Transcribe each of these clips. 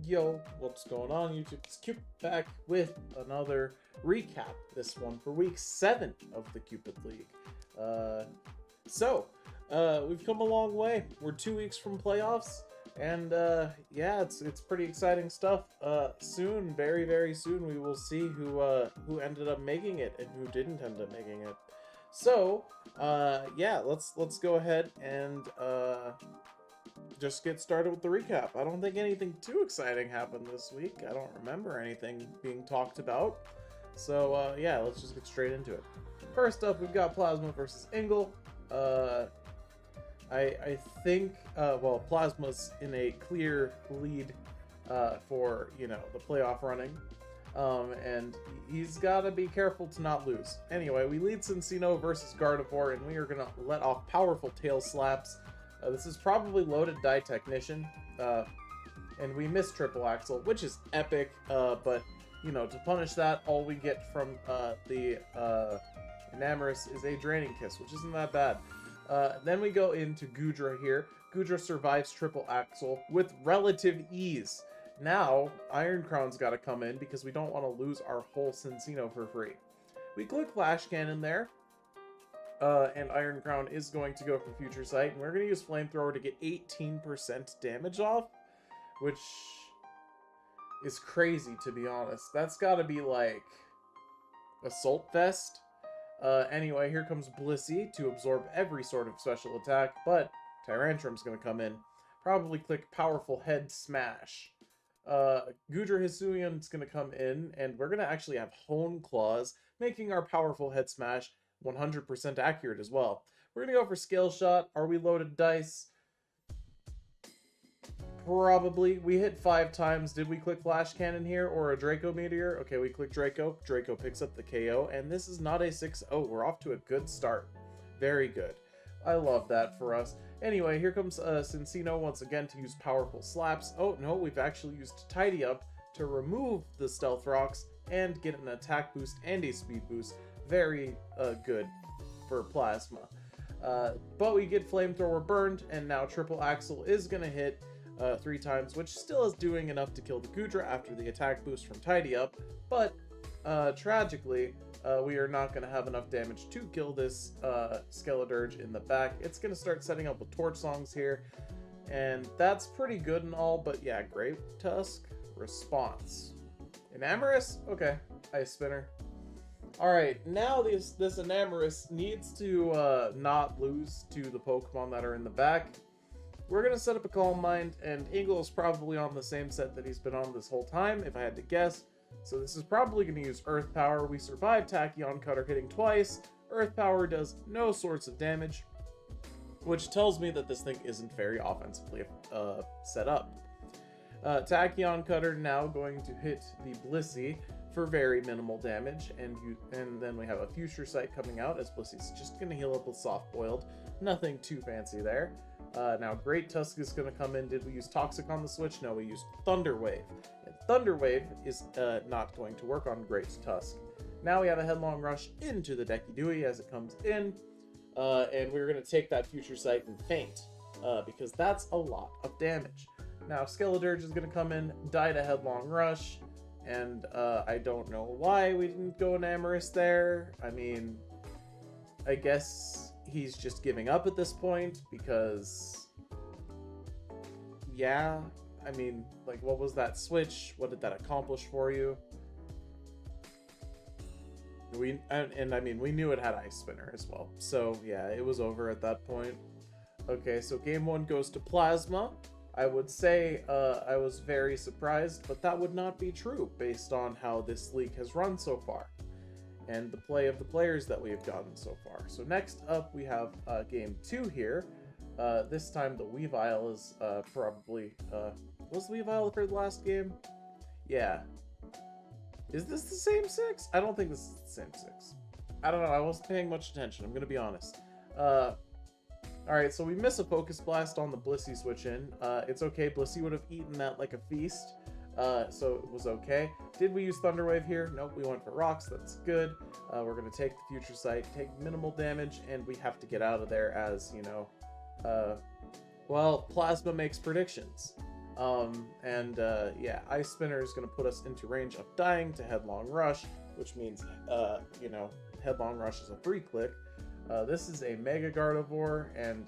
Yo, what's going on YouTube? It's Cupid back with another recap, this one for week 7 of the Cupid League. We've come a long way. We're 2 weeks from playoffs, and yeah, it's pretty exciting stuff. Soon, very, very soon, we will see who ended up making it and who didn't end up making it. So, yeah, let's go ahead and just get started with the recap. I don't think anything too exciting happened this week. I don't remember anything being talked about. So, yeah, let's just get straight into it. First up, we've got Plasma versus Ingle. I think, well, Plasma's in a clear lead for, you know, the playoff running. And he's got to be careful to not lose. Anyway, we lead Cincino versus Gardevoir, and we are going to let off powerful tail slaps. This is probably loaded die technician, and we miss triple axle, which is epic, but, you know, to punish that, all we get from the Enamorous is a draining kiss, which isn't that bad. Then we go into Goodra here. Goodra survives triple axle with relative ease. Now, Iron Crown's got to come in because we don't want to lose our whole Cincino for free. We click Flash Cannon there. And Iron Crown is going to go for Future Sight, and we're going to use Flamethrower to get 18% damage off, which is crazy, to be honest. That's got to be, like, Assault Vest. Anyway, here comes Blissey to absorb every sort of special attack, but Tyrantrum's going to come in. Probably click Powerful Head Smash. Goodra Hisuian's going to come in, and we're going to actually have Hone Claws, making our Powerful Head Smash 100% accurate as well. We're going to go for Scale Shot. Are we loaded dice? Probably. We hit 5 times. Did we click Flash Cannon here or a Draco Meteor? Okay, we click Draco. Draco picks up the KO, and this is not a 6-0. We're off to a good start. Very good. I love that for us. Anyway, here comes Cincino once again to use powerful slaps. Oh, no, we've actually used Tidy Up to remove the Stealth Rocks and get an attack boost and a speed boost. Very good for Plasma. But we get Flamethrower burned, and now Triple Axle is going to hit 3 times, which still is doing enough to kill the Goodra after the attack boost from Tidy Up. But tragically, we are not going to have enough damage to kill this Skeledirge in the back. It's going to start setting up with Torch Songs here, and that's pretty good and all, but yeah, Grave Tusk, response. Enamorous? Okay, Ice Spinner. Alright, now this Enamorous needs to not lose to the Pokemon that are in the back. We're going to set up a Calm Mind, and Ingle is probably on the same set that he's been on this whole time, if I had to guess. So this is probably going to use Earth Power. We survive Tachyon Cutter hitting twice. Earth Power does no sorts of damage, which tells me that this thing isn't very offensively set up. Tachyon Cutter now going to hit the Blissey for very minimal damage, and then we have a Future Sight coming out as Blissey's just going to heal up with Soft Boiled. Nothing too fancy there. Now Great Tusk is going to come in. Did we use Toxic on the switch? No, we used Thunder Wave. And Thunder Wave is not going to work on Great Tusk. Now we have a Headlong Rush into the Decky Dewey as it comes in, and we're going to take that Future Sight and Faint, because that's a lot of damage. Now Skeledirge is going to come in, die to Headlong Rush, and I don't know why we didn't go Enamorous there. I mean, I guess he's just giving up at this point because, yeah, I mean, like, what was that switch? What did that accomplish for you? And I mean, we knew it had Ice Spinner as well. So yeah, it was over at that point. Okay, so game 1 goes to Plasma. I would say I was very surprised, but that would not be true based on how this league has run so far and the play of the players that we have gotten so far. So next up, we have game 2 here. This time the Weavile is probably... was the Weavile for the last game? Yeah. Is this the same 6? I don't think this is the same 6. I don't know. I wasn't paying much attention. I'm going to be honest. Alright, so we miss a Focus Blast on the Blissey switch in. It's okay. Blissey would have eaten that like a feast. So it was okay. Did we use Thunder Wave here? Nope, we went for Rocks. That's good. We're going to take the Future Sight, take minimal damage, and we have to get out of there as, you know, well, Plasma makes predictions. Yeah, Ice Spinner is going to put us into range of dying to Headlong Rush, which means, Headlong Rush is a 3-click. This is a Mega Gardevoir, and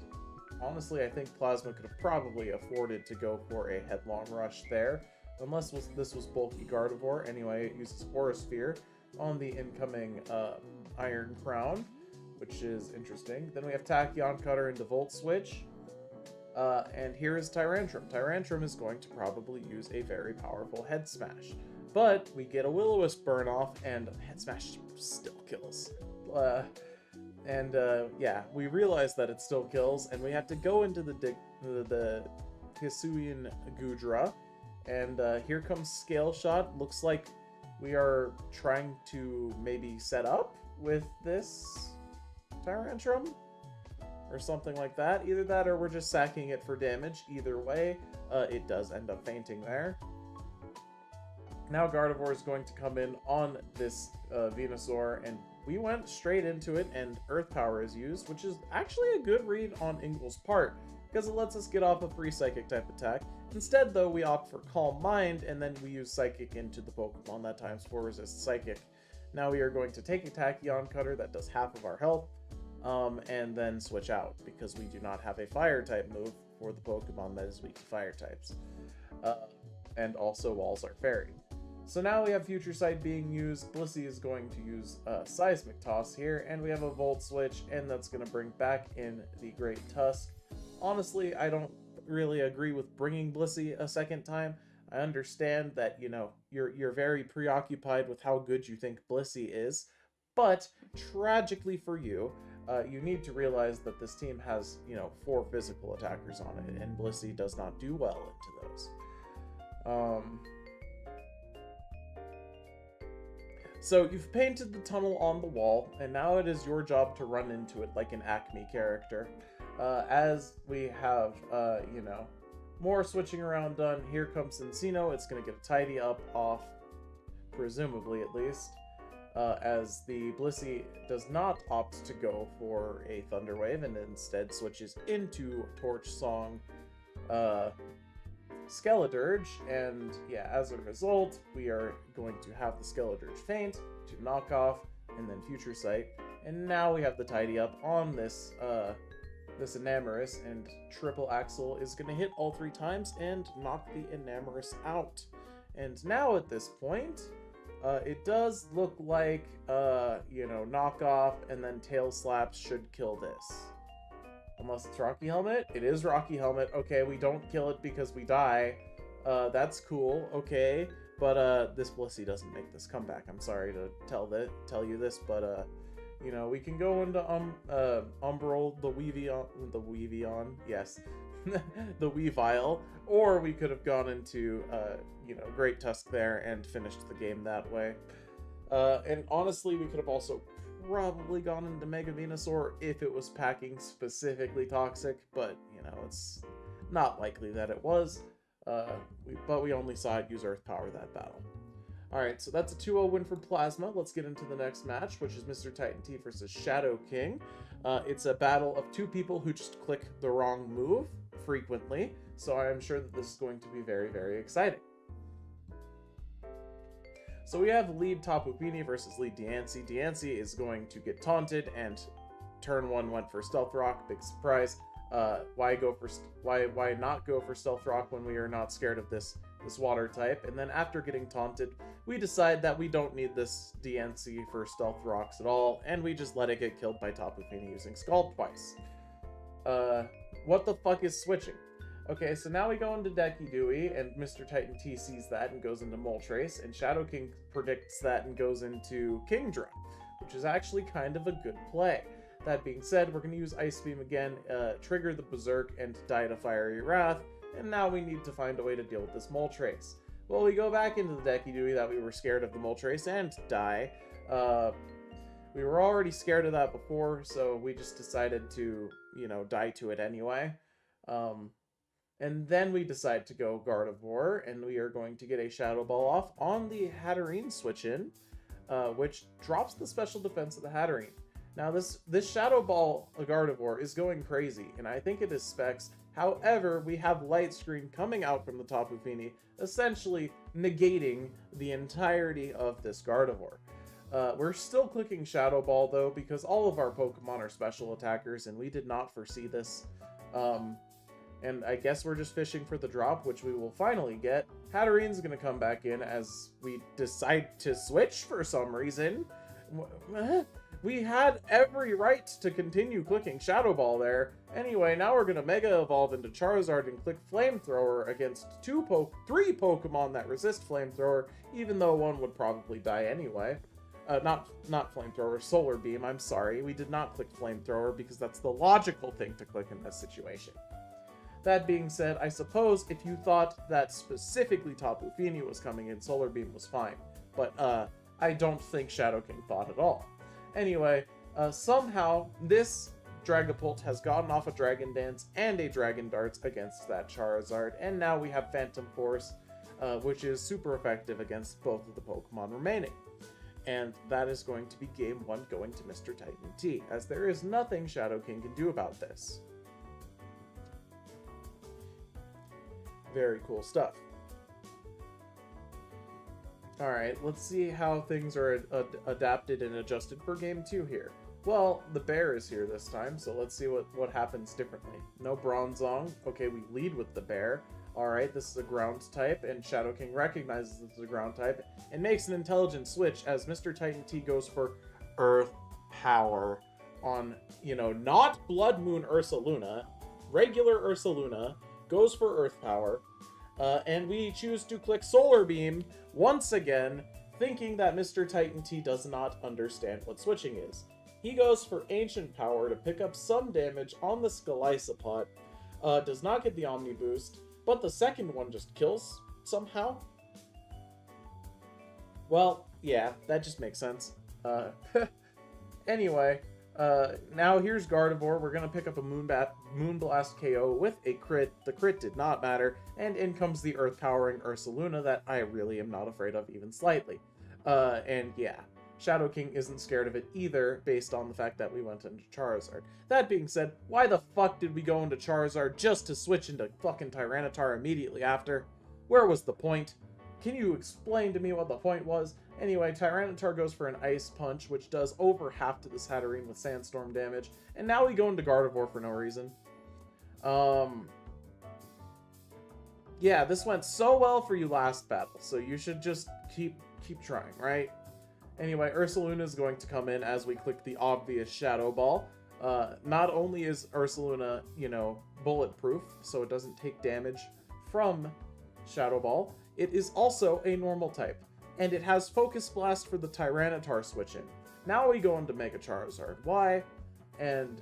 honestly, I think Plasma could have probably afforded to go for a Headlong Rush there, unless this was bulky Gardevoir. Anyway, it uses Aura Sphere on the incoming Iron Crown, which is interesting. Then we have Tachyon Cutter into Volt Switch. And here is Tyrantrum. Tyrantrum is going to probably use a very powerful Head Smash. But we get a Will-O-Wisp burn off, and Head Smash still kills. Yeah, we realize that it still kills, and we have to go into the Hisuian Gudra. And here comes Scale Shot. Looks like we are trying to maybe set up with this Tyrantrum, or something like that. Either that or we're just sacking it for damage. Either way, it does end up fainting there. Now Gardevoir is going to come in on this Venusaur, and we went straight into it, and Earth Power is used, which is actually a good read on Ingle's part, because it lets us get off a free Psychic type attack. Instead, though, we opt for Calm Mind, and then we use Psychic into the Pokemon that times 4 resists Psychic. Now we are going to take a Tachyon Cutter that does half of our health, and then switch out, because we do not have a Fire-type move for the Pokemon that is weak to Fire types. And also Walls are Fairy. So now we have Future Sight being used. Blissey is going to use Seismic Toss here, and we have a Volt Switch, and that's going to bring back in the Great Tusk. Honestly, I don't really agree with bringing Blissey a second time. I understand that, you know, you're very preoccupied with how good you think Blissey is, but tragically for you, you need to realize that this team has, 4 physical attackers on it, and Blissey does not do well into those. So you've painted the tunnel on the wall, and now it is your job to run into it like an Acme character. As we have, more switching around done, here comes Encino. It's going to get a Tidy Up off, presumably at least, as the Blissey does not opt to go for a Thunder Wave and instead switches into Torch Song Skeledirge, and yeah, as a result, we are going to have the Skeledirge faint to knock off, and then Future Sight, and now we have the Tidy Up on this this Enamorus, and Triple Axle is going to hit all 3 times and knock the Enamorus out. And now at this point, it does look like, knockoff and then Tail Slaps should kill this. Unless it's Rocky Helmet? It is Rocky Helmet. Okay, we don't kill it because we die. That's cool, okay. But this Blissey doesn't make this comeback. I'm sorry to tell you this, but we can go into Umbral, the Weavion, yes, the Weavile, or we could have gone into Great Tusk there and finished the game that way. And honestly, we could have also probably gone into Mega Venusaur if it was packing specifically Toxic, but it's not likely that it was. But we only saw it use Earth Power that battle. Alright, so that's a 2-0 win for Plasma. Let's get into the next match, which is Mr. Titan T versus Shadow King. It's a battle of 2 people who just click the wrong move frequently, so I am sure that this is going to be very, very exciting. So we have lead Tapu Fini versus lead Diancie. Diancie is going to get taunted, and turn 1 went for Stealth Rock. Big surprise. Why not go for Stealth Rock when we are not scared of this water type? And then after getting taunted, we decide that we don't need this Diancie for Stealth Rocks at all, and we just let it get killed by Tapu Fini using Scald twice. What the fuck is switching? Okay, so now we go into Decky Dewey, and Mr. Titan T sees that and goes into Moltres, and Shadow King predicts that and goes into Kingdra, which is actually kind of a good play. That being said, we're going to use Ice Beam again, trigger the Berserk, and die to Fiery Wrath, and now we need to find a way to deal with this Moltres. Well, we go back into the Decky Dewey that we were scared of the Moltres and die. We were already scared of that before, so we just decided to, die to it anyway. And then we decide to go Gardevoir, and we are going to get a Shadow Ball off on the Hatterene switch-in, which drops the special defense of the Hatterene. Now, this Shadow Ball Gardevoir is going crazy, and I think it is specs. However, we have Light Screen coming out from the Tapu Fini, essentially negating the entirety of this Gardevoir. We're still clicking Shadow Ball, though, because all of our Pokemon are special attackers, and we did not foresee this. And I guess we're just fishing for the drop, which we will finally get. Hatterene's gonna come back in as we decide to switch for some reason. We had every right to continue clicking Shadow Ball there. Anyway, now we're gonna Mega Evolve into Charizard and click Flamethrower against three Pokemon that resist Flamethrower, even though one would probably die anyway. Not Flamethrower, Solar Beam, I'm sorry. We did not click Flamethrower because that's the logical thing to click in this situation. That being said, I suppose if you thought that specifically Tapu Fini was coming in, Solar Beam was fine. But I don't think Shadow King thought at all. Anyway, somehow this Dragapult has gotten off a Dragon Dance and a Dragon Darts against that Charizard, and now we have Phantom Force, which is super effective against both of the Pokemon remaining. And that is going to be Game 1 going to Mr. Titan T, as there is nothing Shadow King can do about this. Very cool stuff. Alright, let's see how things are adapted and adjusted for Game 2 here. Well, the bear is here this time, so let's see what happens differently. No Bronzong. Okay, we lead with the bear. Alright, this is a ground type, and Shadow King recognizes this is a ground type, and makes an intelligent switch as Mr. Titan T goes for Earth Power on, not Blood Moon Ursaluna, regular Ursaluna, goes for Earth Power, and we choose to click Solar Beam once again, thinking that Mr. Titan T does not understand what switching is. He goes for Ancient Power to pick up some damage on the Scalysopod, does not get the Omni Boost, but the second one just kills somehow. Well, yeah, that just makes sense. Anyway, now here's Gardevoir. We're gonna pick up a Moonblast KO with a crit. The crit did not matter, and in comes the Earth Powering Ursaluna that I really am not afraid of even slightly. And yeah, Shadow King isn't scared of it either, based on the fact that we went into Charizard. That being said, why the fuck did we go into Charizard just to switch into fucking Tyranitar immediately after? Where was the point? Can you explain to me what the point was? Anyway, Tyranitar goes for an Ice Punch, which does over half to this Hatterene with Sandstorm damage, and now we go into Gardevoir for no reason. Yeah, this went so well for you last battle, so you should just keep trying, right? Anyway, Ursaluna is going to come in as we click the obvious Shadow Ball. Not only is Ursaluna, bulletproof, so it doesn't take damage from Shadow Ball, it is also a normal type, and it has Focus Blast for the Tyranitar switch in. Now we go into Mega Charizard. Why? And,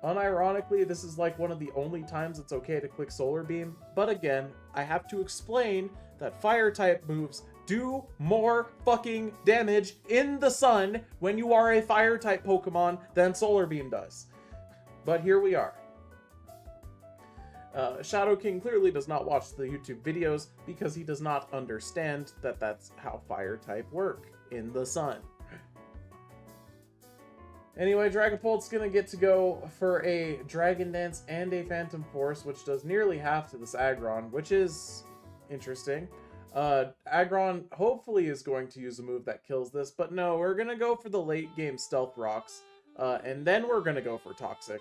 unironically, this is like one of the only times it's okay to click Solar Beam, but again, I have to explain that Fire-type moves do more fucking damage in the sun when you are a Fire-type Pokemon than Solar Beam does. But here we are. Shadow King clearly does not watch the YouTube videos because he does not understand that that's how Fire-type work in the sun. Anyway, Dragapult's gonna get to go for a Dragon Dance and a Phantom Force, which does nearly half to this Aggron, which is interesting. Aggron hopefully is going to use a move that kills this, but no, we're gonna go for the late game Stealth Rocks, and then we're gonna go for Toxic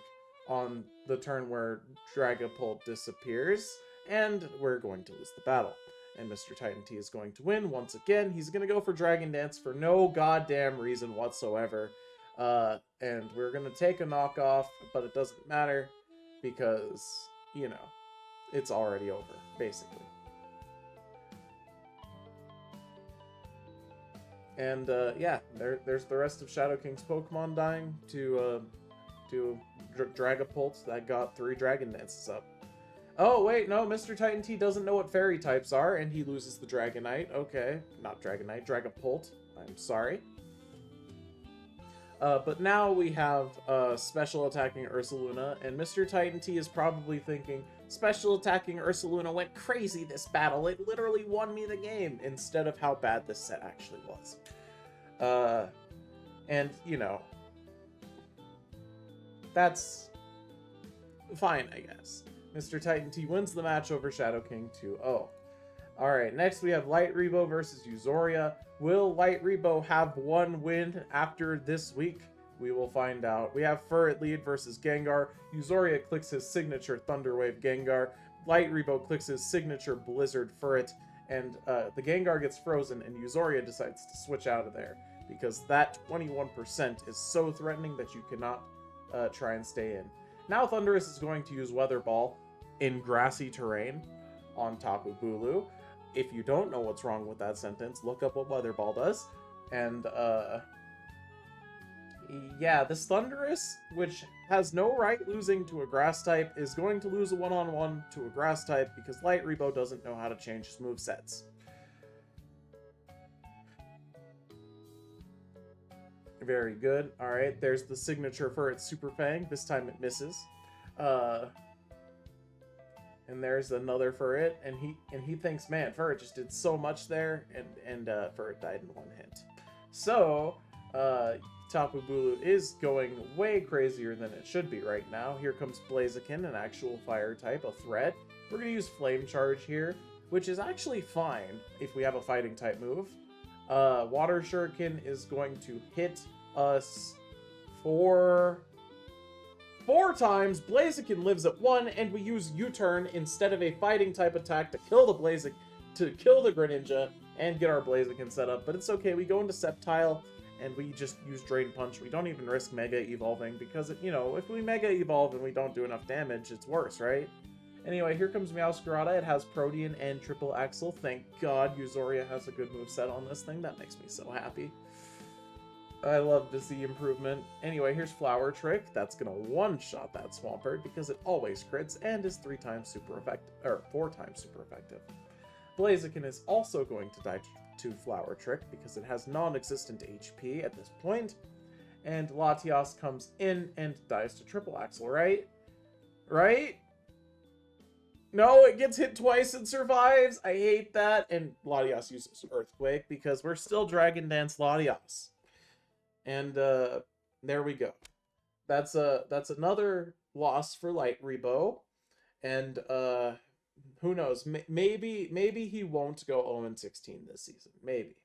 on the turn where Dragapult disappears, and we're going to lose the battle. And Mr. Titan T is going to win once again. He's gonna go for Dragon Dance for no goddamn reason whatsoever. And we're gonna take a knockoff, but it doesn't matter because, it's already over, basically. And, yeah, there's the rest of Shadow King's Pokemon dying to Dragapult that got 3 Dragon Dances up. Oh, wait, no, Mr. Titan T doesn't know what fairy types are, and he loses the Dragonite. Okay, not Dragonite, Dragapult. I'm sorry. But now we have Special Attacking Ursaluna, and Mr. Titan T is probably thinking, Special Attacking Ursaluna went crazy this battle, it literally won me the game, instead of how bad this set actually was. fine, I guess. Mr. Titan T wins the match over Shadow King 2-0. Alright, next we have Light Rebo versus Euzoria. Will Light Rebo have one win after this week? We will find out. We have Furret lead versus Gengar. Euzoria clicks his signature Thunderwave Gengar. Light Rebo clicks his signature Blizzard Furret. And the Gengar gets frozen, and Euzoria decides to switch out of there, because that 21% is so threatening that you cannot try and stay in. Now Thundurus is going to use Weather Ball in grassy terrain on Tapu Bulu. If you don't know what's wrong with that sentence, look up what Weather Ball does. And, yeah, this Thundurus, which has no right losing to a grass type, is going to lose a one-on-one to a grass type because Light Rebo doesn't know how to change his movesets. Very good. Alright, there's the signature for its Super Fang. This time it misses. And there's another Furret, and he thinks, man, Furret just did so much there, and Furret died in one hit. So, Tapu Bulu is going way crazier than it should be right now. Here comes Blaziken, an actual fire type, a threat. We're going to use Flame Charge here, which is actually fine if we have a fighting type move. Water Shuriken is going to hit us for 4 times. Blaziken lives at 1, and we use U-turn instead of a fighting type attack to kill the Greninja and get our Blaziken set up. But it's okay. We go into Sceptile, and we just use Drain Punch. We don't even risk Mega Evolving because, you know, if we Mega Evolve and we don't do enough damage, it's worse, right? Anyway, here comes Meowscarada. It has Protean and Triple Axle. Thank God Euzoria has a good moveset on this thing. That makes me so happy. I love to see improvement. Anyway, here's Flower Trick. That's gonna one-shot that Swampert because it always crits and is 4 times super effective. Blaziken is also going to die to Flower Trick because it has non-existent HP at this point. And Latias comes in and dies to Triple Axle, right? Right? No, it gets hit twice and survives. I hate that. And Latias uses Earthquake because we're still Dragon Dance Latias. And there we go. That's another loss for Light Rebo. And who knows? Maybe he won't go 0-16 this season. Maybe.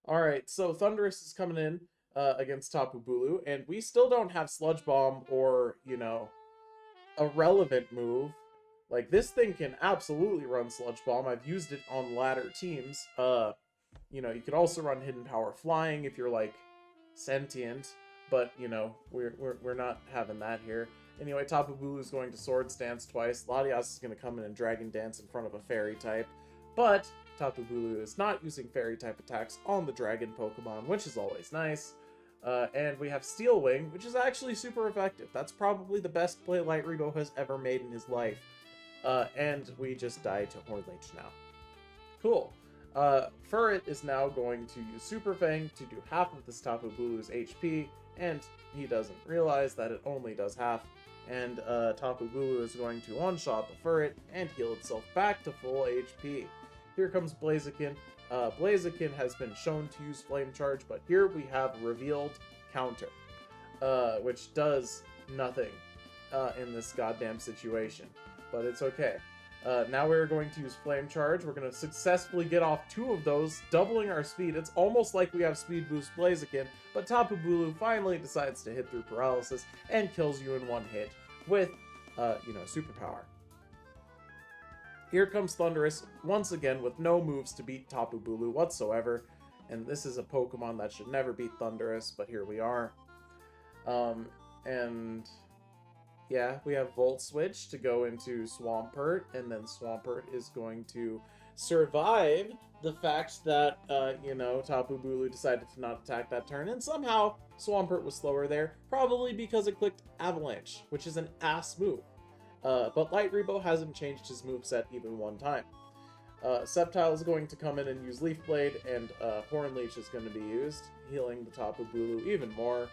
All right, so Thundurus is coming in against Tapu Bulu, and we still don't have Sludge Bomb or, you know, a relevant move. Like, this thing can absolutely run Sludge Bomb. I've used it on ladder teams. You know, you could also run Hidden Power Flying if you're, like, sentient, but, you know, we're not having that here. Anyway, Tapu Bulu is going to Swords Dance twice. Latias is going to come in and Dragon Dance in front of a Fairy type, but Tapu Bulu is not using Fairy type attacks on the Dragon Pokemon, which is always nice. And we have Steel Wing, which is actually super effective. That's probably the best play Light Rebo has ever made in his life. And we just died to Hornleech now. Cool. Furret is now going to use Super Fang to do half of this Tapu Bulu's HP, and he doesn't realize that it only does half. And Tapu Bulu is going to one-shot the Furret and heal itself back to full HP. Here comes Blaziken. Blaziken has been shown to use Flame Charge, but here we have revealed Counter, which does nothing in this goddamn situation. But it's okay. Now we're going to use Flame Charge. We're going to successfully get off 2 of those, doubling our speed. It's almost like we have Speed Boost Blaziken, but Tapu Bulu finally decides to hit through Paralysis and kills you in 1 hit with, you know, Superpower. Here comes Thundurus, once again, with no moves to beat Tapu Bulu whatsoever. And this is a Pokemon that should never beat Thundurus, but here we are. And yeah, we have Volt Switch to go into Swampert, and then Swampert is going to survive the fact that, you know, Tapu Bulu decided to not attack that turn, and somehow Swampert was slower there, probably because it clicked Avalanche, which is an ass move. But Light Rebo hasn't changed his moveset even 1 time. Sceptile is going to come in and use Leaf Blade, and Hornleech is going to be used, healing the Tapu Bulu even more.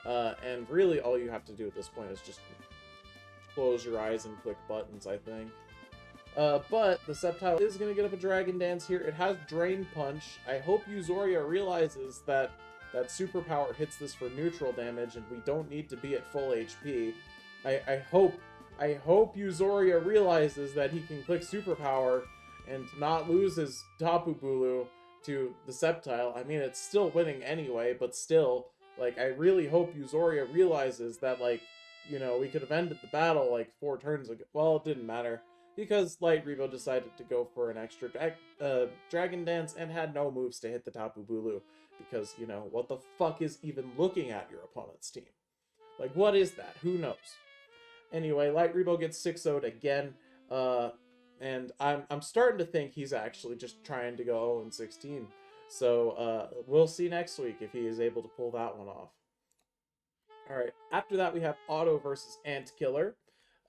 And really all you have to do at this point is just close your eyes and click buttons, I think. But the Sceptile is going to get up a Dragon Dance here. It has Drain Punch. I hope Euzoria realizes that Superpower hits this for neutral damage, and we don't need to be at full HP. I hope Yuzoria realizes that he can click Superpower and not lose his Tapu Bulu to the Sceptile. I mean, it's still winning anyway, but still, like, I really hope Yuzoria realizes that, like, you know, we could have ended the battle, like, 4 turns ago. Well, it didn't matter, because Light Revo decided to go for an extra Dragon Dance and had no moves to hit the Tapu Bulu, because, you know, what the fuck is even looking at your opponent's team? Like, what is that? Who knows? Anyway, Light Revo gets 6-0'd again, and I'm starting to think he's actually just trying to go 0-16. So we'll see next week if he is able to pull that one off. All right, after that we have Auto versus Ant Killer.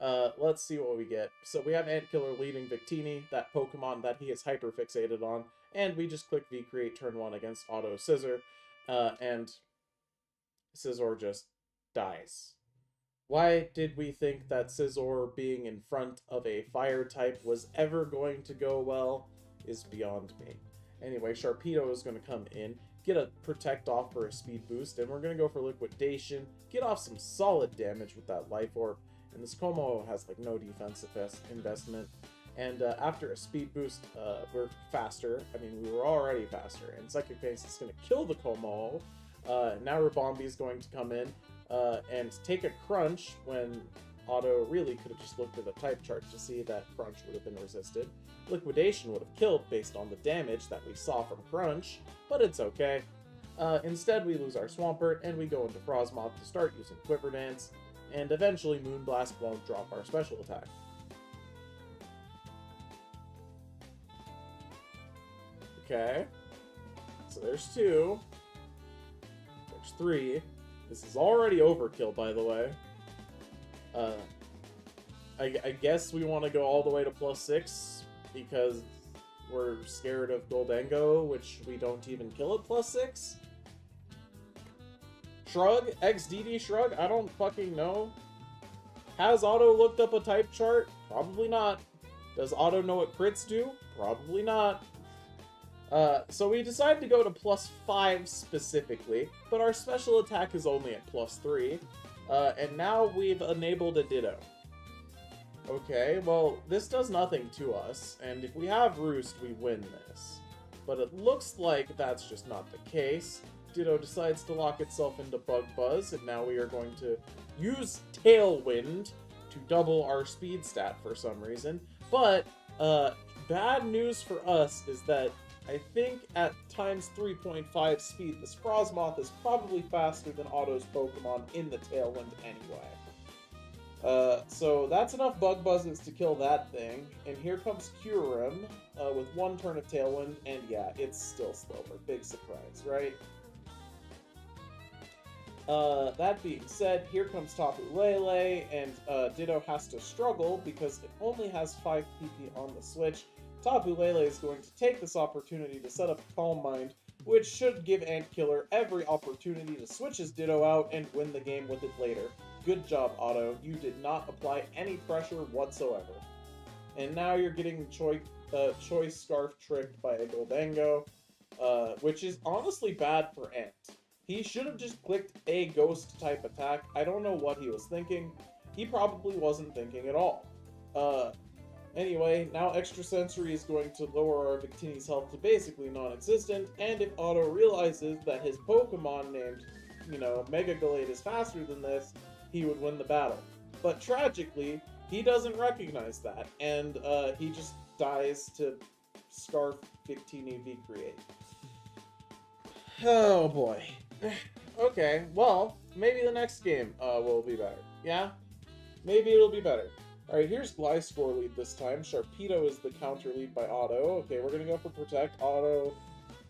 Let's see what we get. So we have Ant Killer leading Victini, that Pokemon that he is hyper fixated on, and we just click V-Create turn 1 against Auto Scizor, and Scizor just dies. Why did we think that Scizor being in front of a fire type was ever going to go well is beyond me. Anyway, Sharpedo is going to come in, get a Protect off for a speed boost, and we're going to go for Liquidation, get off some solid damage with that Life Orb, and this Como has like no defensive investment. And after a speed boost, we're faster. I mean, we were already faster, and Psychic Phase is going to kill the Como. Now Ribombee is going to come in and take a Crunch when Auto really could have just looked at the type chart to see that Crunch would have been resisted. Liquidation would have killed based on the damage that we saw from Crunch, but it's okay. Instead, we lose our Swampert, and we go into Frostmoth to start using Quiver Dance, and eventually Moonblast won't drop our special attack. Okay, so there's 2. There's 3. This is already overkill, by the way. I guess we want to go all the way to +6 because we're scared of Goldengo, which we don't even kill at +6. Shrug? XDD Shrug? I don't fucking know. Has Auto looked up a type chart? Probably not. Does Auto know what crits do? Probably not. So we decided to go to +5 specifically, but our special attack is only at +3, and now we've enabled a Ditto. Okay, well, this does nothing to us, and if we have Roost, we win this. But it looks like that's just not the case. Ditto decides to lock itself into Bug Buzz, and now we are going to use Tailwind to double our speed stat for some reason. But, bad news for us is that I think at times 3.5 speed, this Frostmoth is probably faster than Auto's Pokemon in the Tailwind anyway. So that's enough Bug Buzzes to kill that thing, and here comes Kyurem with 1 turn of Tailwind, and yeah, it's still slower. Big surprise, right? That being said, here comes Tapu Lele, and Ditto has to struggle because it only has 5 PP on the switch. Tapu Lele is going to take this opportunity to set up Calm Mind, which should give Ant Killer every opportunity to switch his Ditto out and win the game with it later. Good job, Auto. You did not apply any pressure whatsoever. And now you're getting Choice Scarf tricked by a Goldengo, which is honestly bad for Ant. He should have just clicked a Ghost-type attack. I don't know what he was thinking. He probably wasn't thinking at all. Anyway, now Extrasensory is going to lower our Victini's health to basically non-existent, and if Auto realizes that his Pokemon named, you know, Mega Gallade is faster than this, he would win the battle. But tragically, he doesn't recognize that, and he just dies to Scarf Victini V-Create. Oh boy. Okay, well, maybe the next game will be better. Yeah? Maybe it'll be better. Alright, here's Gliscor lead this time. Sharpedo is the counter lead by Auto. Okay, we're gonna go for Protect. Auto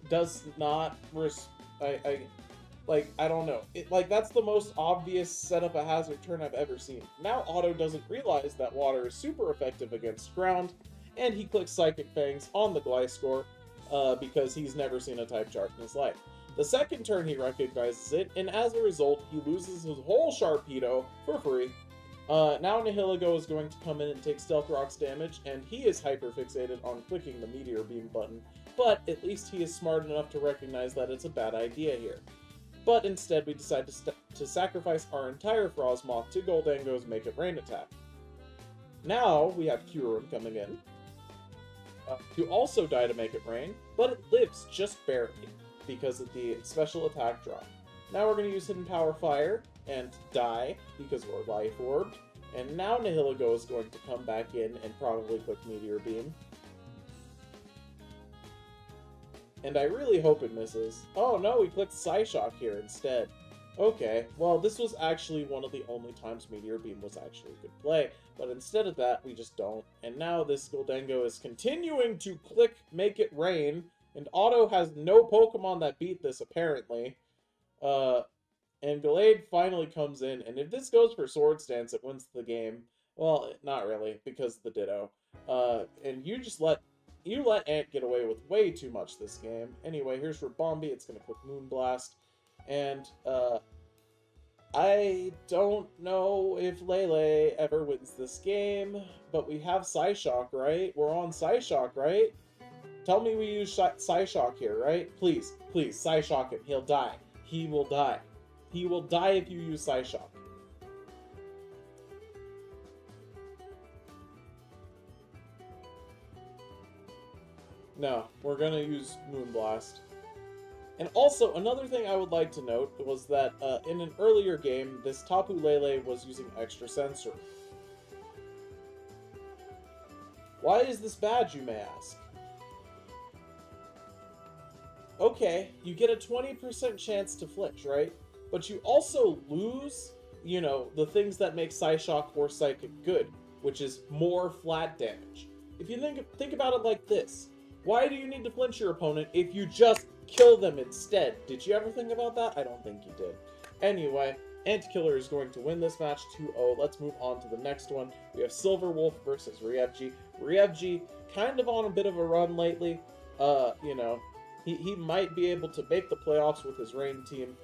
does not I don't know. That's the most obvious setup a hazard turn I've ever seen. Now Auto doesn't realize that Water is super effective against ground, and he clicks Psychic Fangs on the Gliscor because he's never seen a type chart in his life. The second turn he recognizes it, and as a result, he loses his whole Sharpedo for free. Now Nihilego is going to come in and take Stealth Rock's damage, and he is hyper-fixated on clicking the Meteor Beam button, but at least he is smart enough to recognize that it's a bad idea here. but instead we decide to sacrifice our entire Frostmoth to Goldango's Make It Rain attack. Now we have Kyurem coming in to also die to Make It Rain, but it lives just barely because of the special attack drop. Now we're going to use Hidden Power Fire and die because we're Life Orbed. And now Nihilego is going to come back in and probably click Meteor Beam. And I really hope it misses. Oh no, we clicked Psyshock here instead. Okay, well this was actually one of the only times Meteor Beam was actually a good play. But instead of that, we just don't. And now this Goldango is continuing to click Make It Rain. And Otto has no Pokemon that beat this, apparently. And Gallade finally comes in. And if this goes for Swords Dance, it wins the game. Well, not really, because of the Ditto. And you let Ant get away with way too much this game. Anyway, here's for Bombi. It's going to click Moonblast. And, I don't know if Lele ever wins this game, but we have Psyshock, right? We're on Psyshock, right? Tell me we use Psyshock here, right? Please, please, Psyshock him. He'll die. He will die. He will die if you use Psyshock. No, we're gonna use Moonblast. And also, another thing I would like to note was that in an earlier game, this Tapu Lele was using Extra Sensory. Why is this bad, you may ask? Okay, you get a 20% chance to flinch, right? But you also lose, you know, the things that make Psyshock or Psychic good, which is more flat damage. If you think about it like this, why do you need to flinch your opponent if you just kill them instead? Did you ever think about that? I don't think you did. Anyway, Antkiller is going to win this match 2-0. Let's move on to the next one. We have Silver Wolf versus Ryevji. Ryevji kind of on a bit of a run lately. You know, he might be able to make the playoffs with his Rain team.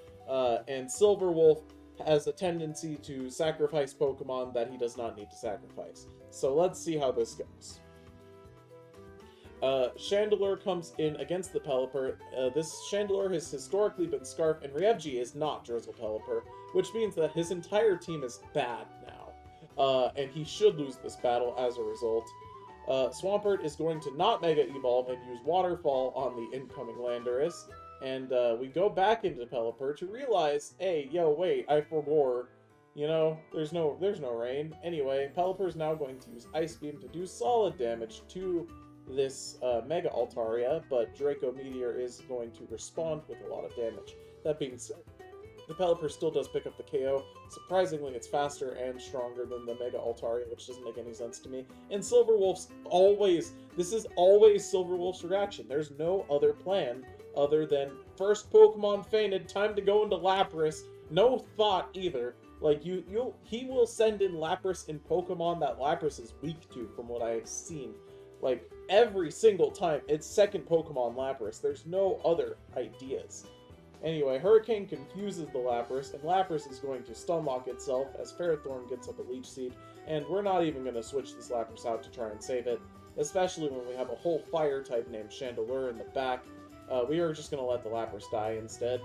And Silver Wolf has a tendency to sacrifice Pokemon that he does not need to sacrifice. So let's see how this goes. Chandelure comes in against the Pelipper. This Chandelure has historically been Scarf, and Ryevji is not Drizzle Pelipper, which means that his entire team is bad now. And he should lose this battle as a result. Swampert is going to not Mega Evolve and use Waterfall on the incoming Landorus. And we go back into Pelipper to realize, hey, yo, wait, I forbore. You know, there's no rain. Anyway, Pelipper is now going to use Ice Beam to do solid damage to this Mega Altaria, but Draco Meteor is going to respond with a lot of damage. That being said, the Pelipper still does pick up the KO. Surprisingly, it's faster and stronger than the Mega Altaria, which doesn't make any sense to me. And Silver Wolf's this is always Silver Wolf's reaction. There's no other plan other than first Pokemon fainted, time to go into Lapras. No thought either. Like, he will send in Lapras in Pokemon that Lapras is weak to, from what I've seen. Like, every single time, it's second Pokemon Lapras. There's no other ideas. Anyway, Hurricane confuses the Lapras, and Lapras is going to Stunlock itself as Ferrothorn gets up a Leech Seed, and we're not even going to switch this Lapras out to try and save it, especially when we have a whole Fire type named Chandelure in the back. We are just going to let the Lapras die instead,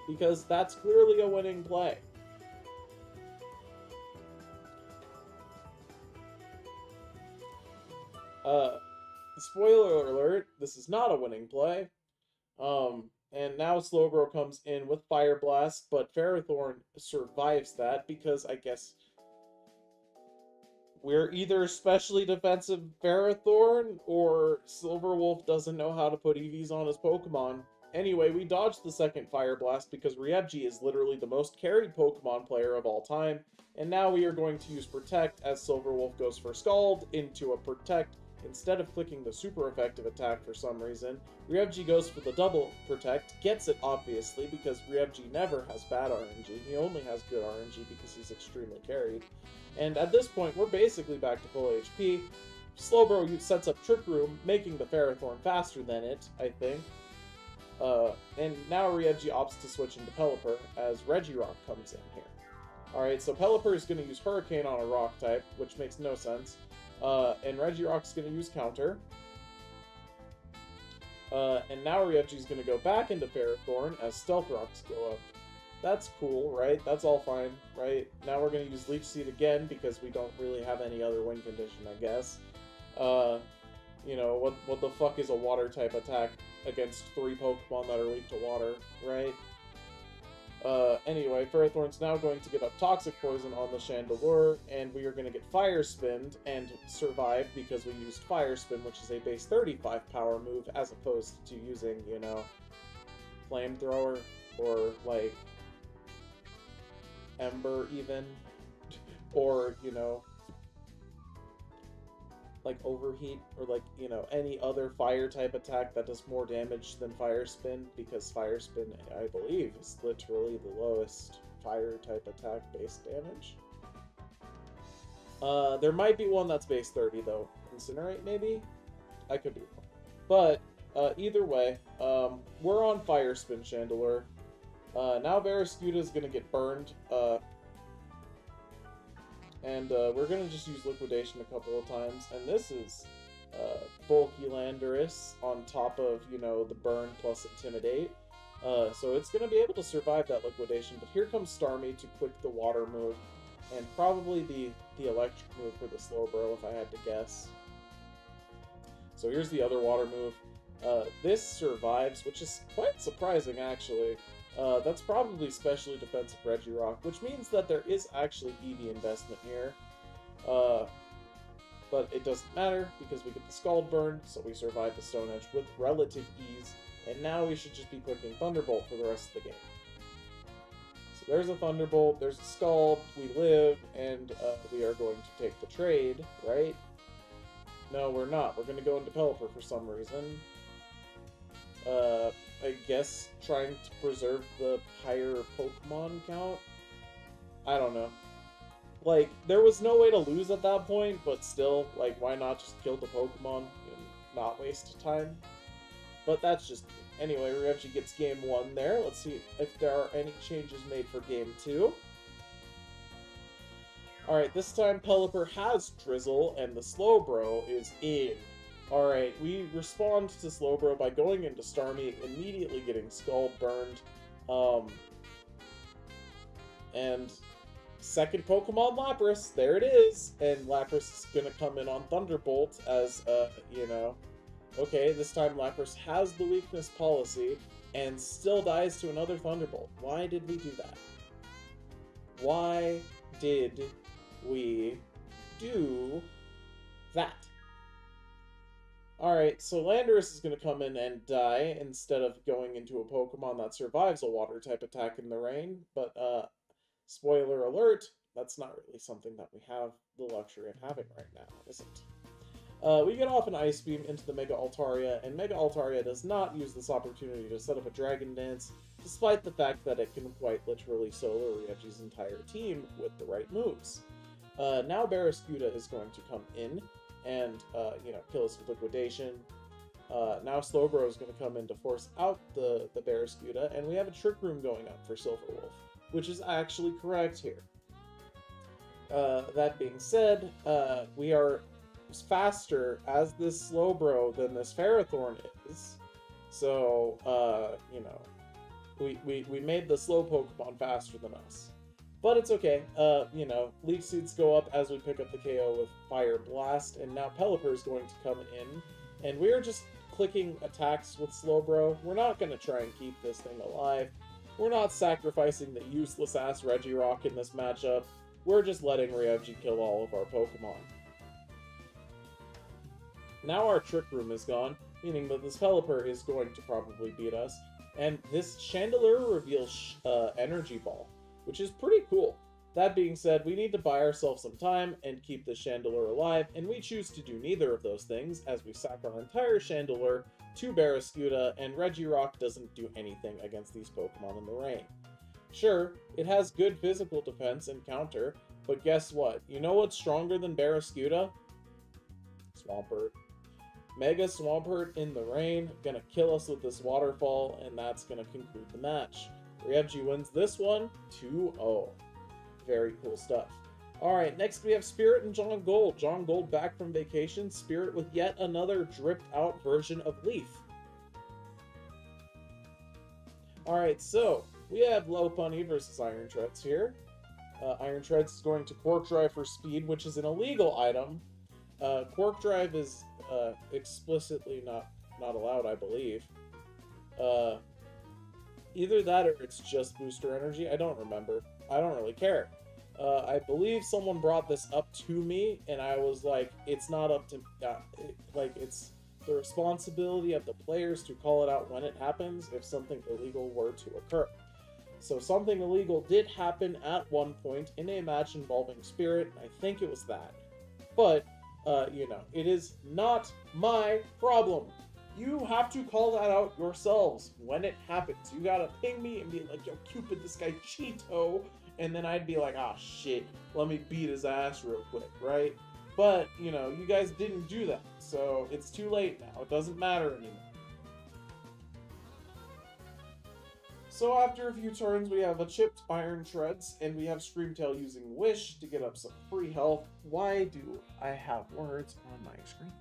because that's clearly a winning play. Spoiler alert, this is not a winning play. And now Slowbro comes in with Fire Blast, but Ferrothorn survives that because I guess we're either specially defensive Ferrothorn or Silver Wolf doesn't know how to put EVs on his Pokemon. Anyway, we dodged the second Fire Blast because Ryevji is literally the most carried Pokemon player of all time. And now we are going to use Protect as Silver Wolf goes for Scald into a Protect instead of clicking the super effective attack for some reason. Ryevji goes for the double Protect, gets it obviously because Ryevji never has bad RNG. He only has good RNG because he's extremely carried. And at this point, we're basically back to full HP. Slowbro sets up Trick Room, making the Ferrothorn faster than it, I think. And now Ryevji opts to switch into Pelipper as Regirock comes in here. Alright, so Pelipper is going to use Hurricane on a Rock type, which makes no sense. And Regirock's going to use Counter. And now Ryevji's going to go back into Ferrothorn as Stealth Rocks go up. That's cool, right? That's all fine, right? Now we're gonna use Leech Seed again because we don't really have any other win condition, I guess. Uh, you know, what the fuck is a water type attack against 3 Pokemon that are weak to water, right? Anyway, Ferrothorn's now going to get up Toxic Poison on the Chandelure, and we are going to get Fire Spin and survive because we used Fire Spin, which is a base 35 power move, as opposed to using, you know, Flamethrower or, like, Ember even, or, you know, like Overheat, or like, you know, any other fire type attack that does more damage than Fire Spin, because Fire Spin, I believe, is literally the lowest fire type attack base damage. There might be one that's base 30 though. Incinerate maybe? I could be wrong. But either way, we're on Fire Spin Chandelure. Now Barraskewda is gonna get burned. And we're going to just use Liquidation a couple of times. And this is Bulky Landorus on top of, you know, the Burn plus Intimidate. So it's going to be able to survive that Liquidation. But here comes Starmie to click the Water move. And probably the Electric move for the Slowbro, if I had to guess. So here's the other Water move. This survives, which is quite surprising, actually. That's probably specially defensive Regirock, which means that there is actually EV investment here. But it doesn't matter, because we get the Scald Burn, so we survive the Stone Edge with relative ease, and now we should just be clicking Thunderbolt for the rest of the game. So there's a Thunderbolt, there's a Scald, we live, and we are going to take the trade, right? No, we're not. We're going to go into Pelipper for some reason. I guess trying to preserve the higher Pokemon count? I don't know. Like, there was no way to lose at that point, but still, like, why not just kill the Pokemon and not waste time? But that's just... Anyway, Reggie gets game 1 there. Let's see if there are any changes made for game 2. Alright, this time Pelipper has Drizzle, and the Slowbro is in. Alright, we respond to Slowbro by going into Starmie, immediately getting Scald burned. And second Pokemon Lapras, there it is! And Lapras is gonna come in on Thunderbolt as, you know... Okay, this time Lapras has the weakness policy, and still dies to another Thunderbolt. Why did we do that? Why did we do that? Alright, so Landorus is going to come in and die instead of going into a Pokemon that survives a Water-type attack in the rain, but, spoiler alert, that's not really something that we have the luxury of having right now, is it? We get off an Ice Beam into the Mega Altaria, and Mega Altaria does not use this opportunity to set up a Dragon Dance, despite the fact that it can quite literally solo Riegi's entire team with the right moves. Now Barraskewda is going to come in and, you know, kill us with Liquidation. Now Slowbro is going to come in to force out the Barraskewda, and we have a Trick Room going up for Silverwolf, which is actually correct here. That being said, we are faster as this Slowbro than this Ferrothorn is, so, you know, we made the slow Pokemon faster than us. But it's okay, you know, Leaf Seeds go up as we pick up the KO with Fire Blast, and now Pelipper is going to come in, and we're just clicking attacks with Slowbro. We're not going to try and keep this thing alive. We're not sacrificing the useless-ass Regirock in this matchup. We're just letting Riegi kill all of our Pokemon. Now our Trick Room is gone, meaning that this Pelipper is going to probably beat us, and this Chandelure reveals Energy Ball, which is pretty cool. That being said, we need to buy ourselves some time and keep the Chandelure alive, and we choose to do neither of those things, as we sack our entire Chandelure to Barraskewda, and Regirock doesn't do anything against these Pokemon in the rain. Sure, it has good physical defense and counter, but guess what? You know what's stronger than Barraskewda? Swampert. Mega Swampert in the rain, gonna kill us with this Waterfall, and that's gonna conclude the match. Riegi wins this one, 2-0. Very cool stuff. Alright, next we have Spirit and John Gold. John Gold back from vacation, Spirit with yet another dripped out version of Leaf. Alright, so, We have Lopunny versus Iron Treads here. Iron Treads is going to Quark Drive for speed, which is an illegal item. Quark Drive is explicitly not allowed, I believe. Either that or it's just booster energy. I don't remember. I don't really care. I believe someone brought this up to me, and I was like, it's not up to... it's the responsibility of the players to call it out when it happens if something illegal were to occur. So something illegal did happen at one point in a match involving Spirit, and I think it was that. But, it is not my problem. You have to call that out yourselves when it happens. You gotta ping me and be like, yo, Cupid, this guy Cheeto. And then I'd be like, ah, shit, let me beat his ass real quick, right? But, you guys didn't do that. So it's too late now. It doesn't matter anymore. So after a few turns, we have a chipped Iron Treads, and we have Screamtail using Wish to get up some free health. Why do I have words on my screen?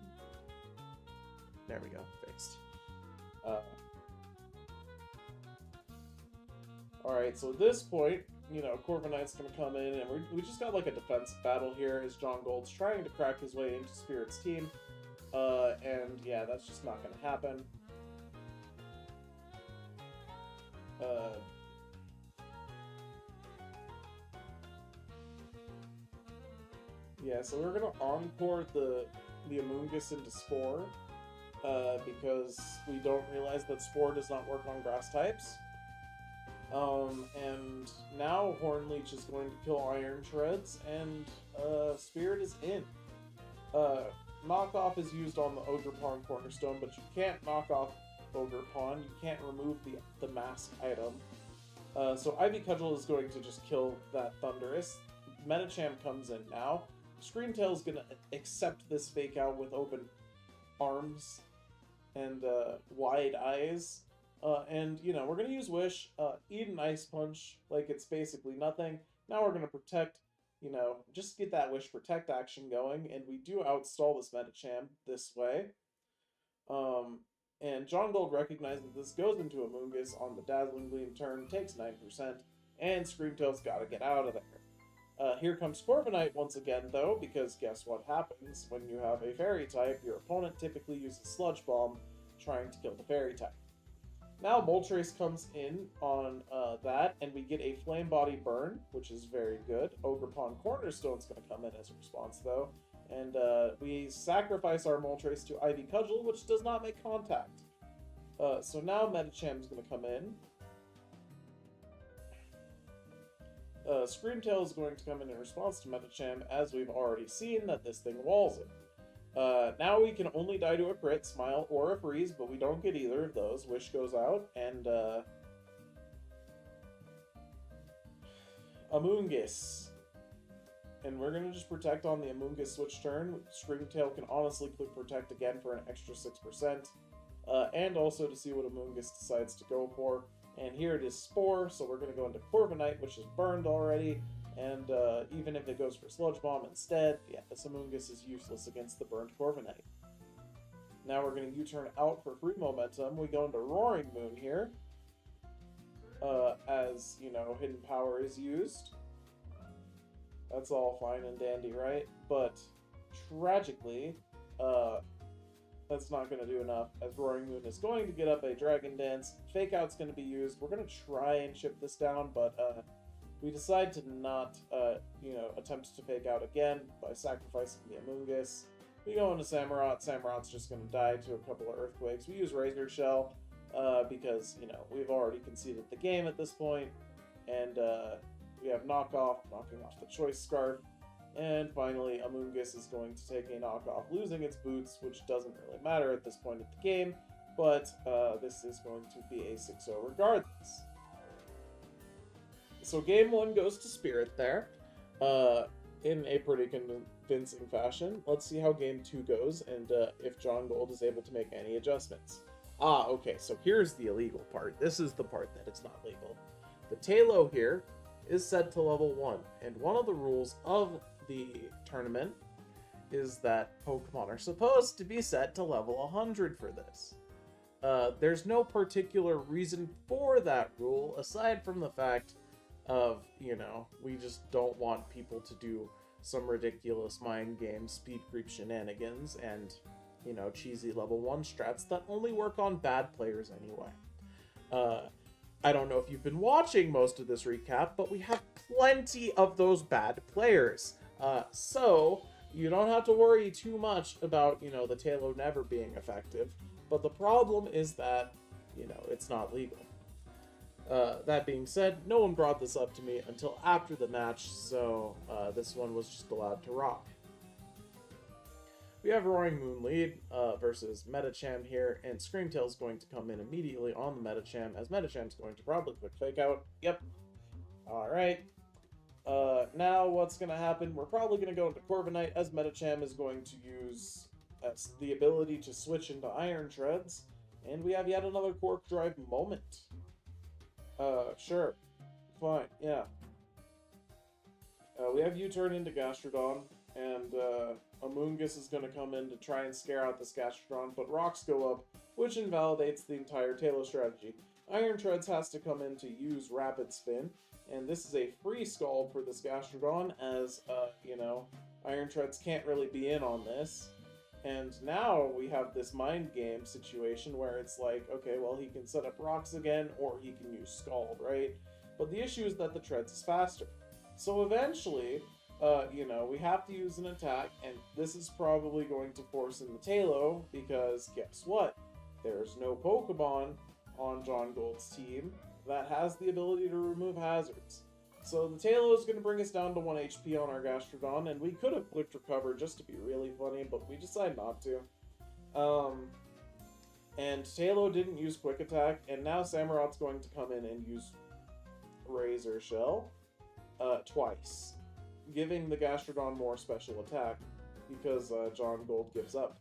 There we go, fixed. Alright, so at this point, Corviknight's gonna come in, and we just got like a defense battle here as John Gold's trying to crack his way into Spirit's team. And yeah, that's just not gonna happen. Yeah, so we're gonna encore the Amoonguss into Spore, because we don't realize that Spore does not work on grass types. And now Hornleech is going to kill Iron Treads, and Spirit is in. Knockoff is used on the Ogre Pawn Cornerstone, but you can't knock off Ogre Pawn. You can't remove the mask item. So Ivy Cudgel is going to just kill that Thunderous. Medicham comes in now. Screamtail is going to accept this fake out with open arms and wide eyes. And, we're going to use Wish, eat an Ice Punch like it's basically nothing. Now we're going to protect, just get that Wish Protect action going, and we do outstall this Medicham this way. And John Gold recognizes that this goes into Amoonguss on the Dazzling Gleam turn, takes 9%, and Screamtail's got to get out of there. Here comes Corviknight once again, though, because guess what happens when you have a Fairy type? Your opponent typically uses Sludge Bomb, trying to kill the Fairy type. Now Moltres comes in on that, and we get a Flame Body Burn, which is very good. Ogre Pawn Cornerstone's going to come in as a response, though. And we sacrifice our Moltres to Ivy Cudgel, which does not make contact. So now Medicham's going to come in. Screamtail is going to come in response to Medicham, as we've already seen that this thing walls it. Now we can only die to a crit, smile, or a freeze, but we don't get either of those. Wish goes out, and Amoonguss. And we're going to just protect on the Amoonguss switch turn. Screamtail can honestly click protect again for an extra 6%. And also to see what Amoonguss decides to go for. And here it is Spore, so we're going to go into Corviknight, which is burned already. And even if it goes for Sludge Bomb instead, yeah, this Amoonguss is useless against the burned Corviknight. Now we're going to U-turn out for free momentum. We go into Roaring Moon here. As, Hidden Power is used. That's all fine and dandy, right? But, tragically, that's not going to do enough, as Roaring Moon is going to get up a Dragon Dance. Fake Out's going to be used. We're going to try and chip this down, but we decide to not, attempt to Fake Out again by sacrificing the Amoonguss. We go into Samurott. Samurott's just going to die to a couple of Earthquakes. We use Razor Shell because, we've already conceded the game at this point. And we have Knockoff, knocking off the Choice Scarf. And finally, Amoonguss is going to take a knockoff, losing its boots, which doesn't really matter at this point of the game, but this is going to be a 6-0 regardless. So game 1 goes to Spirit there, in a pretty convincing fashion. Let's see how game 2 goes, and if John Gold is able to make any adjustments. Okay, so here's the illegal part. This is the part that it's not legal. The Tailo here is set to level 1, and one of the rules of the tournament is that Pokemon are supposed to be set to level 100 for this. There's no particular reason for that rule, aside from the fact of, we just don't want people to do some ridiculous mind game speed creep shenanigans and, cheesy level 1 strats that only work on bad players anyway. I don't know if you've been watching most of this recap, but we have plenty of those bad players. So you don't have to worry too much about, the Talo never being effective. But the problem is that, it's not legal. That being said, no one brought this up to me until after the match, so this one was just allowed to rock. We have Roaring Moon lead versus Metacham here, and Screamtail's going to come in immediately on the Metacham, as Metacham's going to probably click Fake Out. Yep. Alright. Now what's going to happen? We're probably going to go into Corviknight, as Metacham is going to use the ability to switch into Iron Treads, and we have yet another Quark Drive moment. Sure. Fine, yeah. We have U-turn into Gastrodon, and Amoonguss is going to come in to try and scare out this Gastrodon, but rocks go up, which invalidates the entire Talo strategy. Iron Treads has to come in to use Rapid Spin, and this is a free Scald for this Gastrodon, as, Iron Treads can't really be in on this. And now we have this mind game situation where it's like, okay, well, he can set up rocks again, or he can use Scald, right? But the issue is that the Treads is faster. So eventually, we have to use an attack, and this is probably going to force in the Talo, because guess what? There's no Pokemon on John Gold's team that has the ability to remove hazards. So the Talo is going to bring us down to 1 HP on our Gastrodon, and we could have clicked Recover just to be really funny, but we decided not to. And Talo didn't use Quick Attack, and now Samurot's going to come in and use Razor Shell twice, giving the Gastrodon more special attack, because John Gold gives up.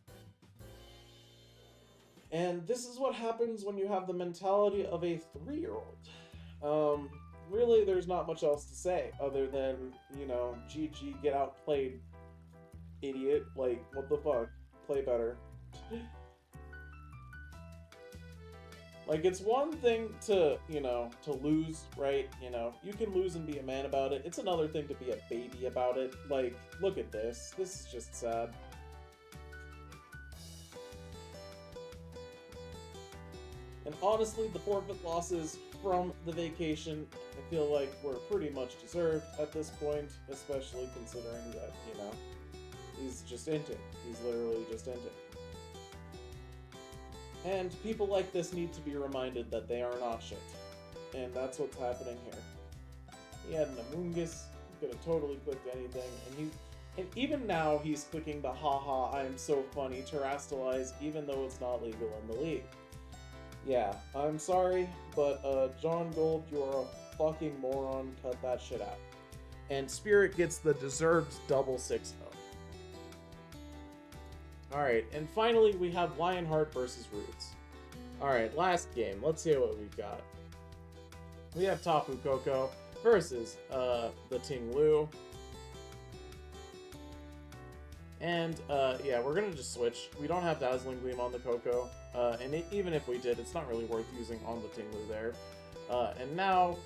And this is what happens when you have the mentality of a 3-year-old. Really, there's not much else to say, other than, GG, get outplayed, idiot. Like, what the fuck? Play better. Like, it's one thing to, to lose, right? You can lose and be a man about it. It's another thing to be a baby about it. Like, look at this. This is just sad. And honestly, the forfeit losses from the vacation, I feel like were pretty much deserved at this point, especially considering that, he's just inting. He's literally just inting. And people like this need to be reminded that they are not shit. And that's what's happening here. He had an Amoonguss, he could have totally clicked anything, and even now he's clicking the haha, I'm so funny Terrastalize, even though it's not legal in the league. Yeah, I'm sorry, but John Gold, you're a fucking moron, cut that shit out. And Spirit gets the deserved double 6-0. Alright, and finally we have Lionheart versus Roots. Alright, last game, let's see what we've got. We have Tapu Koko versus the Ting Lu. And, yeah, we're gonna just switch. We don't have Dazzling Gleam on the Koko, and even if we did, it's not really worth using on the Ting Lu there. And now,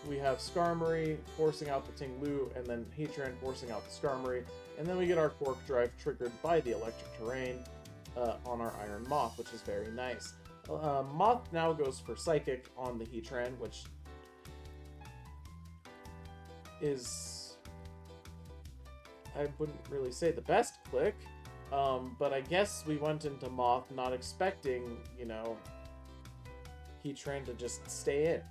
we have Skarmory forcing out the Ting Lu, and then Heatran forcing out the Skarmory, and then we get our Quark Drive triggered by the Electric Terrain on our Iron Moth, which is very nice. Moth now goes for Psychic on the Heatran, which is... I wouldn't really say the best click, but I guess we went into Moth not expecting, Heatran to just stay in.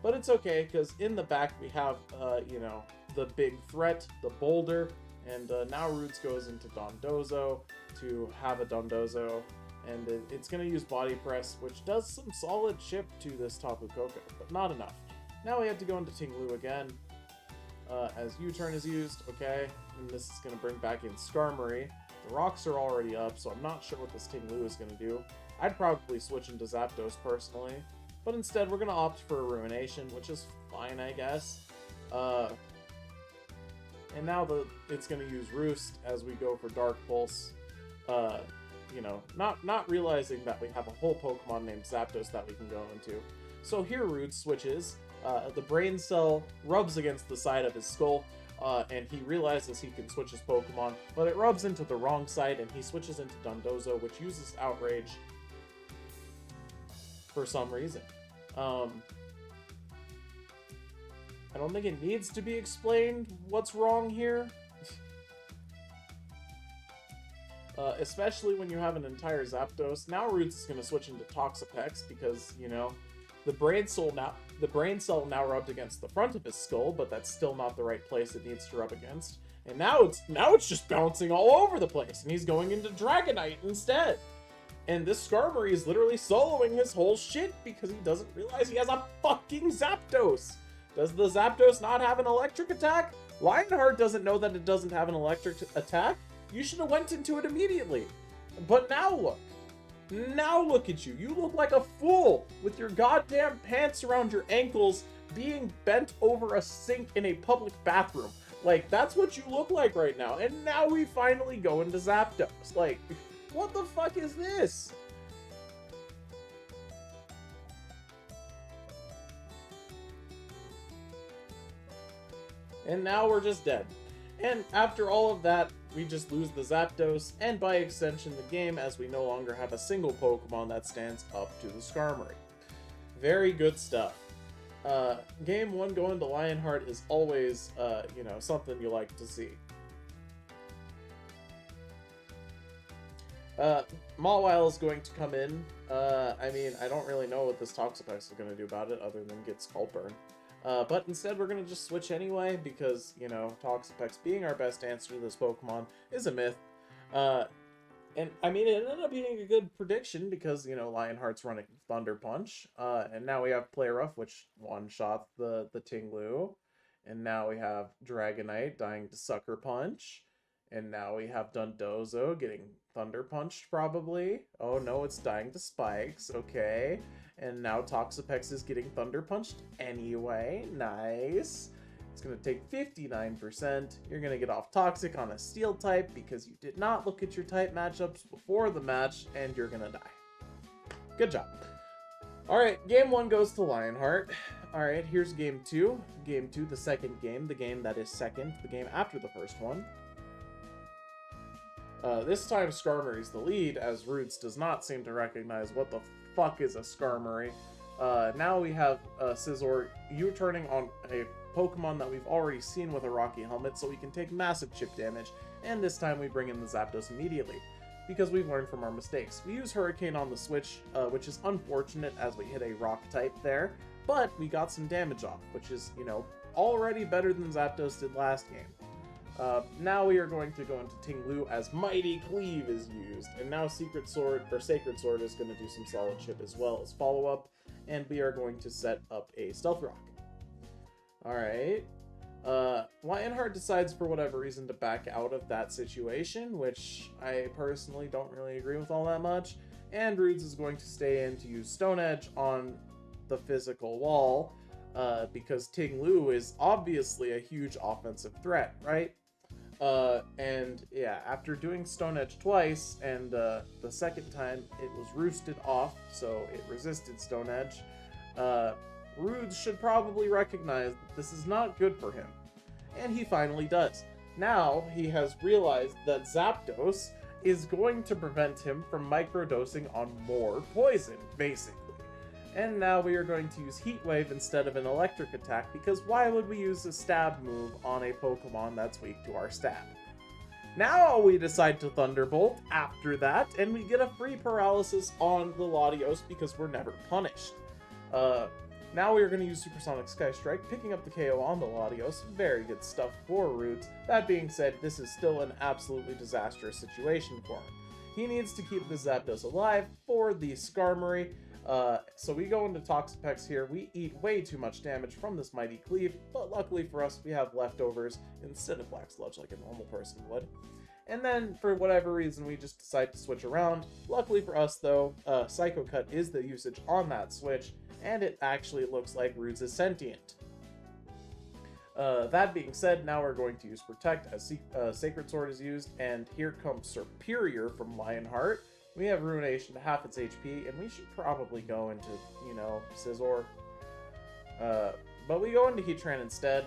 But it's okay, because in the back we have, the big threat, the boulder, and now Roots goes into Dondozo to have a Dondozo, and it's going to use Body Press, which does some solid chip to this Tapu Koko, but not enough. Now we have to go into Ting Lu again, as U-turn is used, okay, and this is going to bring back in Skarmory. The rocks are already up, so I'm not sure what this Ting Lu is going to do. I'd probably switch into Zapdos personally, but instead we're going to opt for a Ruination, which is fine, I guess. And now it's going to use Roost as we go for Dark Pulse. you know, not realizing that we have a whole Pokemon named Zapdos that we can go into. So here Roots switches. The brain cell rubs against the side of his skull, and he realizes he can switch his Pokemon, but it rubs into the wrong side, and he switches into Dondozo, which uses Outrage for some reason. I don't think it needs to be explained what's wrong here. Especially when you have an entire Zapdos. Now Roots is going to switch into Toxapex because, you know, the brain cell now rubbed against the front of his skull, but that's still not the right place it needs to rub against. And now it's just bouncing all over the place, and he's going into Dragonite instead. And this Skarmory is literally soloing his whole shit because he doesn't realize he has a fucking Zapdos. Does the Zapdos not have an electric attack? Lionheart doesn't know that it doesn't have an electric attack. You should have went into it immediately. But now look. Now look at you. You look like a fool with your goddamn pants around your ankles being bent over a sink in a public bathroom. Like, that's what you look like right now. And now we finally go into Zapdos. Like, what the fuck is this? And now we're just dead. And after all of that, we just lose the Zapdos, and by extension the game, as we no longer have a single Pokemon that stands up to the Skarmory. Very good stuff. Game 1 going to Lionheart is always, you know, something you like to see. Mawile is going to come in. I mean, I don't really know what this Toxapex is going to do about it, other than get Skull Burn. But instead we're going to just switch anyway, because, you know, Toxapex being our best answer to this Pokemon is a myth. And, I mean, it ended up being a good prediction, because, you know, Lionheart's running Thunder Punch. And now we have Play Rough, which one-shots the Tinglu. And now we have Dragonite dying to Sucker Punch. And now we have Dondozo getting Thunder Punched, probably. Oh no, it's dying to Spikes, okay. And now Toxapex is getting Thunder Punched anyway. Nice. It's going to take 59%. You're going to get off Toxic on a Steel type because you did not look at your type matchups before the match, and you're going to die. Good job. Alright, game 1 goes to Lionheart. Alright, here's game 2. Game 2, the second game. The game that is second. The game after the first one. This time Skarmory's the lead, as Roots does not seem to recognize what the fuck is a Skarmory. Now we have Scizor U-turning on a Pokemon that we've already seen with a Rocky Helmet, so we can take massive chip damage, and this time we bring in the Zapdos immediately, because we've learned from our mistakes. We use Hurricane on the switch, which is unfortunate as we hit a Rock type there, but we got some damage off, which is, you know, already better than Zapdos did last game. Now we are going to go into Tinglu as Mighty Cleave is used, and now Sacred Sword is going to do some solid chip as well as follow-up, and we are going to set up a Stealth Rock. Alright, Lionheart decides for whatever reason to back out of that situation, which I personally don't really agree with all that much, and Roots is going to stay in to use Stone Edge on the physical wall, because Tinglu is obviously a huge offensive threat, right? And yeah, after doing Stone Edge twice, and the second time it was roosted off, so it resisted Stone Edge, Roots should probably recognize that this is not good for him. And he finally does. Now he has realized that Zapdos is going to prevent him from microdosing on more poison, basically. And now we are going to use Heat Wave instead of an electric attack, because why would we use a stab move on a Pokemon that's weak to our stab? Now we decide to Thunderbolt after that, and we get a free paralysis on the Latios because we're never punished. Now we are going to use Supersonic Sky Strike, picking up the KO on the Latios. Very good stuff for Roots. That being said, this is still an absolutely disastrous situation for him. He needs to keep the Zapdos alive for the Skarmory. So we go into Toxapex here. We eat way too much damage from this Mighty Cleave, but luckily for us, we have leftovers instead of Black Sludge like a normal person would. And then, for whatever reason, we just decide to switch around. Luckily for us, though, Psycho Cut is the usage on that switch, and it actually looks like Roots is sentient. That being said, now we're going to use Protect as Sacred Sword is used, and here comes Superior from Lionheart, We have Ruination to half its HP, and we should probably go into, you know, Scizor. But we go into Heatran instead,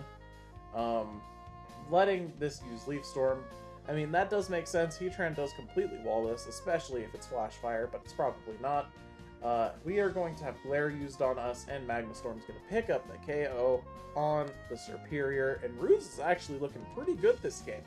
letting this use Leaf Storm. I mean, that does make sense. Heatran does completely wall this, especially if it's Flash Fire, but it's probably not. We are going to have Glare used on us, and Magma Storm's going to pick up the KO on the Serperior, and Ruse is actually looking pretty good this game.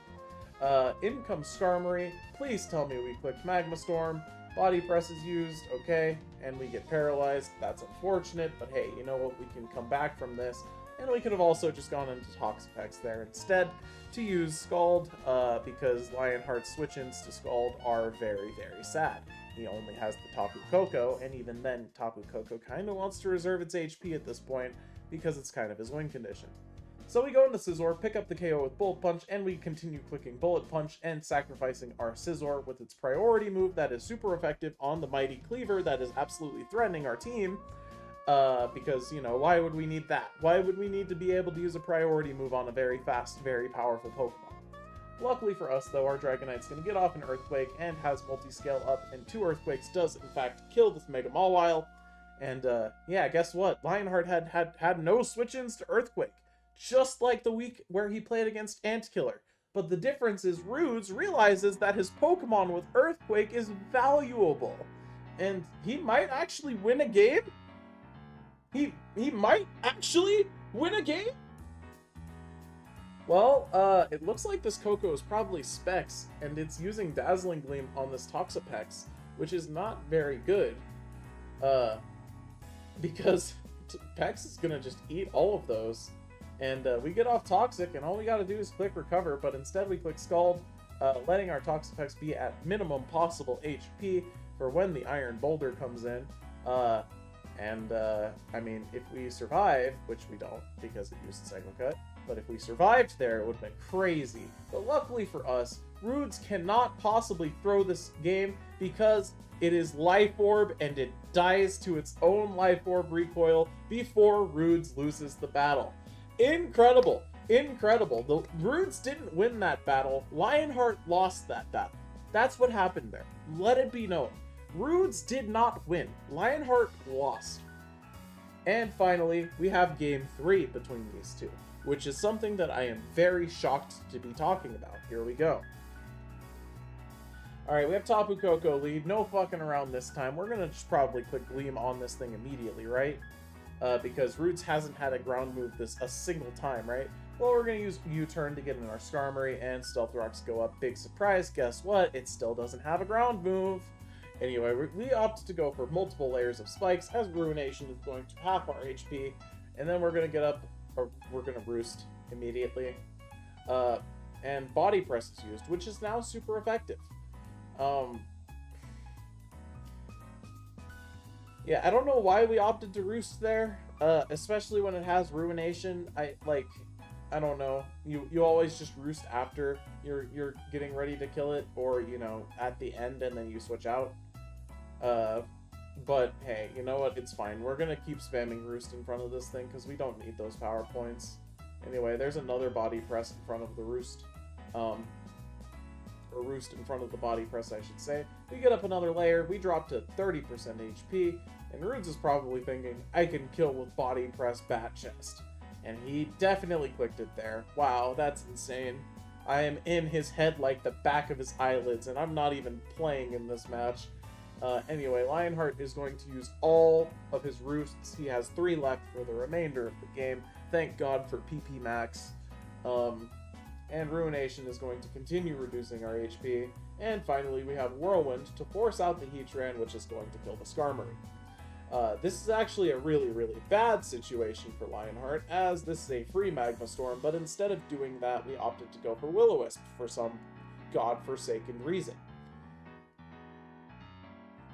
In comes Skarmory. Please tell me we clicked Magma Storm. Body Press is used, okay, and we get paralyzed. That's unfortunate, but hey, you know what? We can come back from this. And we could have also just gone into Toxapex there instead to use Scald, because Lionheart's switch-ins to Scald are very, very sad. He only has the Tapu Koko, and even then, Tapu Koko kind of wants to reserve its HP at this point, because it's kind of his win condition. So we go into Scizor, pick up the KO with Bullet Punch, and we continue clicking Bullet Punch and sacrificing our Scizor with its priority move that is super effective on the Mighty Cleaver that is absolutely threatening our team. Because, you know, why would we need that? Why would we need to be able to use a priority move on a very fast, very powerful Pokemon? Luckily for us, though, our Dragonite's going to get off an Earthquake and has multi-scale up, and 2 Earthquakes does, in fact, kill this Mega Mawile. And, yeah, guess what? Lionheart had no switch-ins to Earthquake, just like the week where he played against Antkiller. But the difference is Rudes realizes that his Pokemon with Earthquake is valuable, and he might actually win a game? He might actually win a game? Well, it looks like this Koko is probably Specs, and it's using Dazzling Gleam on this Toxapex, which is not very good. Because Pex is gonna just eat all of those, and we get off Toxic, and all we gotta do is click Recover, but instead we click Scald, letting our Toxapex be at minimum possible HP for when the Iron Boulder comes in. I mean, if we survive, which we don't because it used Cycle Cut, but if we survived there, it would have been crazy. But luckily for us, Rudes cannot possibly throw this game because it is Life Orb and it dies to its own Life Orb recoil before Rudes loses the battle. Incredible! Incredible. The Rudes didn't win that battle. Lionheart lost that battle. That's what happened there. Let it be known. Rudes did not win. Lionheart lost. And finally, we have Game 3 between these two, which is something that I am very shocked to be talking about. Here we go. Alright, we have Tapu Koko lead. No fucking around this time. We're gonna just probably click Gleam on this thing immediately, right? Because Roots hasn't had a ground move this a single time, right? Well, we're gonna use U-turn to get in our Skarmory, and Stealth Rocks go up. Big surprise, guess what? It still doesn't have a ground move. Anyway, we opt to go for multiple layers of spikes, as Ruination is going to half our HP, and then we're gonna get up, or we're gonna Roost immediately. And Body Press is used, which is now super effective. Yeah, I don't know why we opted to Roost there, especially when it has Ruination. I don't know. You always just Roost after you're getting ready to kill it, or, you know, at the end and then you switch out. But hey, you know what? It's fine. We're gonna keep spamming Roost in front of this thing because we don't need those power points. Anyway, there's another Body Press in front of the Roost. Or Roost in front of the Body Press, I should say. We get up another layer, we drop to 30% HP, and Rudes is probably thinking, I can kill with Body Press Bat Chest. And he definitely clicked it there. Wow, that's insane. I am in his head like the back of his eyelids, and I'm not even playing in this match. Anyway, Lionheart is going to use all of his Roosts. He has 3 left for the remainder of the game. Thank God for PP Max. And Ruination is going to continue reducing our HP. And finally, we have Whirlwind to force out the Heatran, which is going to kill the Skarmory. This is actually a really, really bad situation for Lionheart, as this is a free Magma Storm, but instead of doing that, we opted to go for Will-O-Wisp for some godforsaken reason.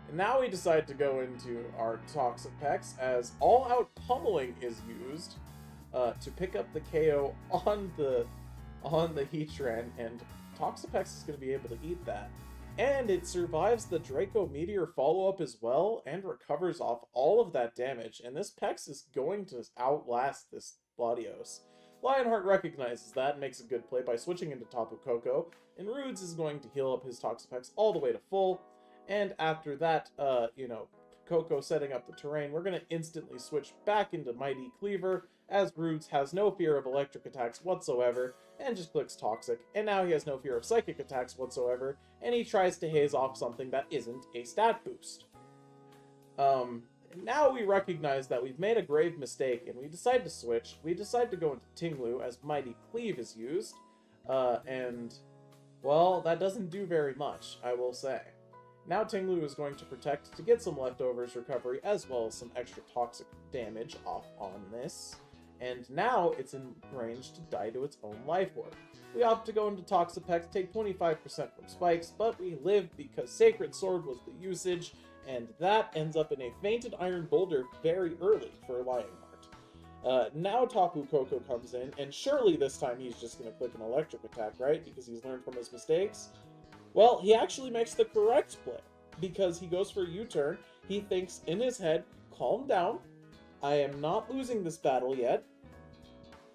And now we decide to go into our Toxapex, as all-out pummeling is used to pick up the KO on the Heatran, and Toxapex is going to be able to eat that. And it survives the Draco Meteor follow-up as well, and recovers off all of that damage, and this Pex is going to outlast this Latios. Lionheart recognizes that and makes a good play by switching into Tapu Koko, and Rudes is going to heal up his Toxapex all the way to full, And after that, you know, Coco setting up the terrain, we're going to instantly switch back into Mighty Cleaver, as Roots has no fear of electric attacks whatsoever, and just clicks Toxic, and now he has no fear of psychic attacks whatsoever, and he tries to haze off something that isn't a stat boost. Now we recognize that we've made a grave mistake, and we decide to switch. We decide to go into Tinglu as Mighty Cleave is used, and, well, that doesn't do very much, I will say. Now Tinglu is going to protect to get some leftovers recovery, as well as some extra toxic damage off on this. And now it's in range to die to its own life orb. We opt to go into Toxapex, take 25% from spikes, but we live because Sacred Sword was the usage, and that ends up in a Fainted Iron Boulder very early for Lionheart. Now Tapu Koko comes in, and surely this time he's just going to click an electric attack, right? Because he's learned from his mistakes. Well, he actually makes the correct play, because he goes for a U-turn. He thinks in his head, calm down, I am not losing this battle yet,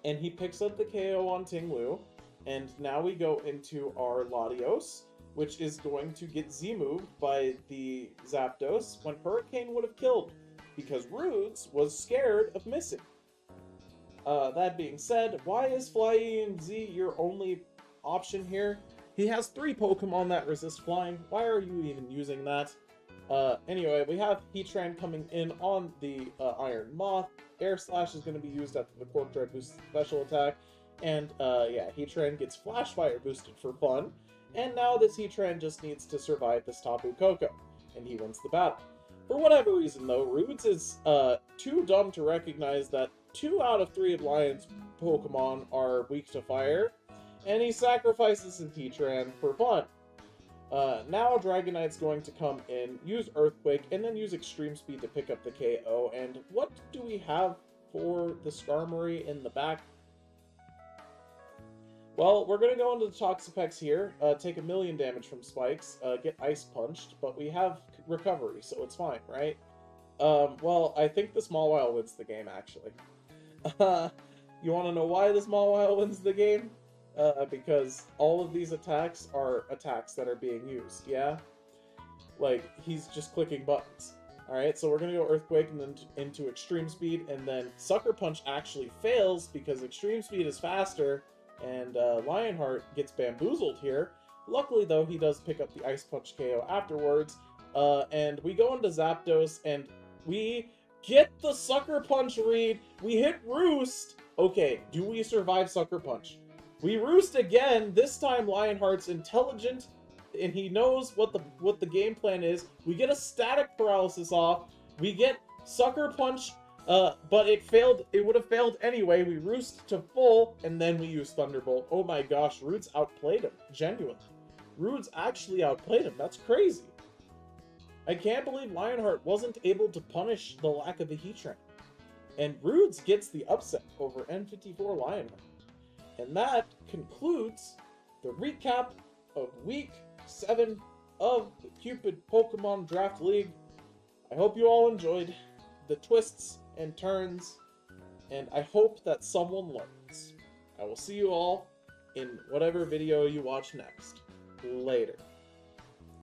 and he picks up the KO on Tinglu, and now we go into our Latios, which is going to get Z-moved by the Zapdos when Hurricane would have killed, because Roots was scared of missing. That being said, why is Flying Z your only option here? He has 3 Pokemon that resist flying. Why are you even using that? Anyway, we have Heatran coming in on the Iron Moth. Air Slash is going to be used after the Cork Drive boosted special attack. And, yeah, Heatran gets Flash Fire boosted for fun. And now this Heatran just needs to survive this Tapu Koko. And he wins the battle. For whatever reason, though, Roots is too dumb to recognize that 2 out of 3 of Lion's Pokemon are weak to fire. And he sacrifices his Heatran for fun. Now Dragonite's going to come in, use Earthquake, and then use Extreme Speed to pick up the KO. And what do we have for the Skarmory in the back? Well, we're going to go into the Toxapex here, take 1,000,000 damage from Spikes, get Ice Punched, but we have Recovery, so it's fine, right? Well, I think the Mawile wins the game, actually. You want to know why the Mawile wins the game? Because all of these attacks are attacks that are being used, yeah? Like, he's just clicking buttons. Alright, so we're gonna go Earthquake and then into Extreme Speed, and then Sucker Punch actually fails because Extreme Speed is faster, and Lionheart gets bamboozled here. Luckily, though, he does pick up the Ice Punch KO afterwards, and we go into Zapdos, and we get the Sucker Punch read. We hit Roost! Okay, do we survive Sucker Punch? We Roost again. This time Lionheart's intelligent, and he knows what the game plan is. We get a Static Paralysis off. We get Sucker Punch, but it failed. It would have failed anyway. We Roost to full, and then we use Thunderbolt. Oh my gosh, Roots outplayed him. Genuinely. Roots actually outplayed him. That's crazy. I can't believe Lionheart wasn't able to punish the lack of a Heatran. And Roots gets the upset over N54 Lionheart. And that concludes the recap of Week 7 of the Cupid Pokemon Draft League. I hope you all enjoyed the twists and turns, and I hope that someone learns. I will see you all in whatever video you watch next. Later.